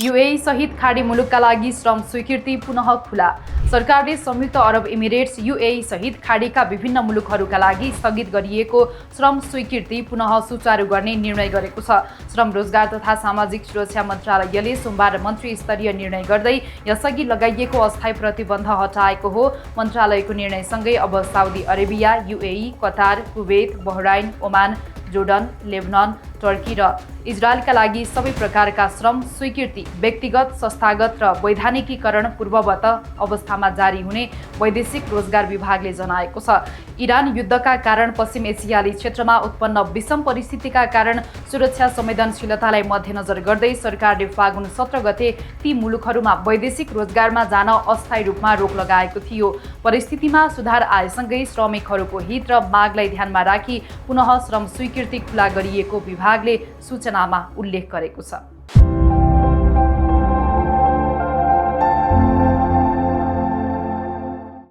UAE सहित खाडी मुलुकका लागि श्रम स्वीकृति पुनः खुला। सरकारले संयुक्त अरब इमिरेट्स यूएई सहित खाडीका विभिन्न मुलुकहरूका लागि स्थगित गरिएको श्रम स्वीकृति पुनः सुचारू गर्ने निर्णय गरेको छ। श्रम रोजगार तथा सामाजिक सुरक्षा मन्त्रालयले सोमबार मन्त्री स्तरीय निर्णय गर्दै यसअघि लगाइएको अस्थायी प्रतिबन्ध हटाएको हो। मन्त्रालयको निर्णयसँगै अब Saudi Arabia, UAE, Qatar, Kuwait, Bahrain, Oman, Jordan, Lebanon, Turkey र इजरायलका लागि सबै प्रकारका श्रम स्वीकृति व्यक्तिगत, संस्थागत र वैधानिकीकरण पूर्ववत अवस्थामा जारी हुने वैदेशिक रोजगार विभागले जनाएको छ। इरान युद्धका कारण पश्चिम एसियाली क्षेत्रमा उत्पन्न विषम परिस्थितिका कारण सुरक्षा संवेदनशीलतालाई मध्यनजर गर्दै सरकारले फागुन 17 गते ती मुलुकहरूमा वैदेशिक रोजगारमा जान अस्थायी रूपमा रोक लगाएको थियो। परिस्थितिमा सुधार आएसँगै श्रमिकहरूको हित र मागलाई ध्यानमा राखी पुनः श्रम स्वीकृति खुला गरिएको विभागले सूचनामा उल्लेख गरेको छ।